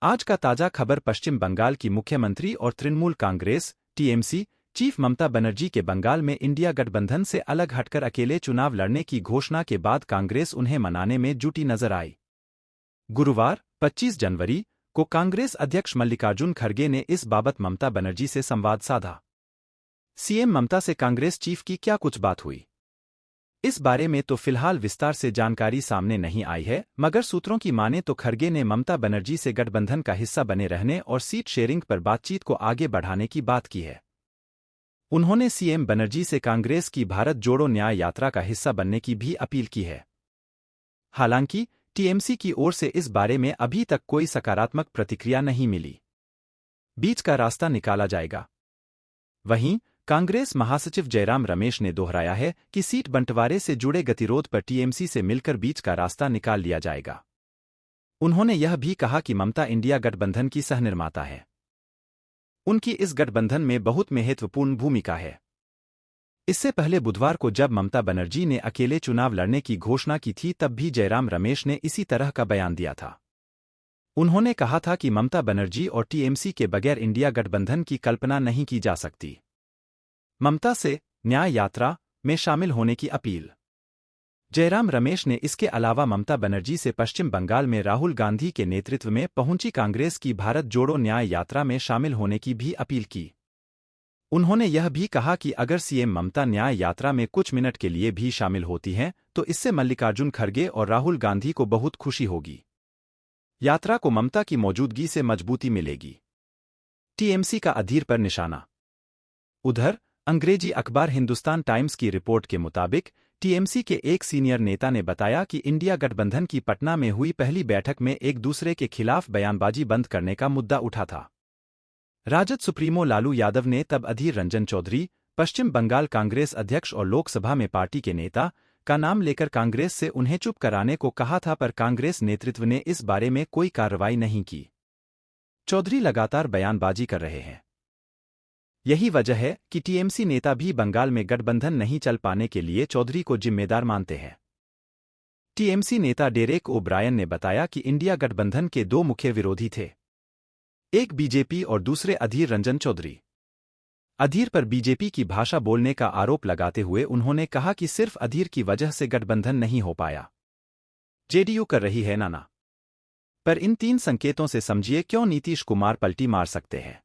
आज का ताजा खबर पश्चिम बंगाल की मुख्यमंत्री और तृणमूल कांग्रेस टीएमसी चीफ ममता बनर्जी के बंगाल में इंडिया गठबंधन से अलग हटकर अकेले चुनाव लड़ने की घोषणा के बाद कांग्रेस उन्हें मनाने में जुटी नजर आई। गुरुवार 25 जनवरी को कांग्रेस अध्यक्ष मल्लिकार्जुन खड़गे ने इस बाबत ममता बनर्जी से संवाद साधा। सीएम ममता से कांग्रेस चीफ की क्या कुछ बात हुई, इस बारे में तो फिलहाल विस्तार से जानकारी सामने नहीं आई है, मगर सूत्रों की माने तो खड़गे ने ममता बनर्जी से गठबंधन का हिस्सा बने रहने और सीट शेयरिंग पर बातचीत को आगे बढ़ाने की बात की है। उन्होंने सीएम बनर्जी से कांग्रेस की भारत जोड़ो न्याय यात्रा का हिस्सा बनने की भी अपील की है। हालांकि टीएमसी की ओर से इस बारे में अभी तक कोई सकारात्मक प्रतिक्रिया नहीं मिली। बीच का रास्ता निकाला जाएगा। वहीं कांग्रेस महासचिव जयराम रमेश ने दोहराया है कि सीट बंटवारे से जुड़े गतिरोध पर टीएमसी से मिलकर बीच का रास्ता निकाल लिया जाएगा। उन्होंने यह भी कहा कि ममता इंडिया गठबंधन की सहनिर्माता है। उनकी इस गठबंधन में बहुत महत्वपूर्ण भूमिका है। इससे पहले बुधवार को जब ममता बनर्जी ने अकेले चुनाव लड़ने की घोषणा की थी, तब भी जयराम रमेश ने इसी तरह का बयान दिया था। उन्होंने कहा था कि ममता बनर्जी और टीएमसी के बगैर इंडिया गठबंधन की कल्पना नहीं की जा सकती। ममता से न्याय यात्रा में शामिल होने की अपील। जयराम रमेश ने इसके अलावा ममता बनर्जी से पश्चिम बंगाल में राहुल गांधी के नेतृत्व में पहुंची कांग्रेस की भारत जोड़ो न्याय यात्रा में शामिल होने की भी अपील की। उन्होंने यह भी कहा कि अगर सीएम ममता न्याय यात्रा में कुछ मिनट के लिए भी शामिल होती हैं, तो इससे मल्लिकार्जुन खड़गे और राहुल गांधी को बहुत खुशी होगी। यात्रा को ममता की मौजूदगी से मजबूती मिलेगी। टीएमसी का अधीर पर निशाना। उधर अंग्रेजी अखबार हिंदुस्तान टाइम्स की रिपोर्ट के मुताबिक टीएमसी के एक सीनियर नेता ने बताया कि इंडिया गठबंधन की पटना में हुई पहली बैठक में एक दूसरे के खिलाफ बयानबाजी बंद करने का मुद्दा उठा था। राजद सुप्रीमो लालू यादव ने तब अधीर रंजन चौधरी, पश्चिम बंगाल कांग्रेस अध्यक्ष और लोकसभा में पार्टी के नेता, का नाम लेकर कांग्रेस से उन्हें चुप कराने को कहा था, पर कांग्रेस नेतृत्व ने इस बारे में कोई कार्रवाई नहीं की। चौधरी लगातार बयानबाजी कर रहे हैं। यही वजह है कि टीएमसी नेता भी बंगाल में गठबंधन नहीं चल पाने के लिए चौधरी को जिम्मेदार मानते हैं। टीएमसी नेता डेरेक ओब्रायन ने बताया कि इंडिया गठबंधन के दो मुख्य विरोधी थे, एक बीजेपी और दूसरे अधीर रंजन चौधरी। अधीर पर बीजेपी की भाषा बोलने का आरोप लगाते हुए उन्होंने कहा कि सिर्फ अधीर की वजह से गठबंधन नहीं हो पाया। जेडीयू कर रही है नाना। पर इन तीन संकेतों से समझिए क्यों नीतीश कुमार पलटी मार सकते हैं।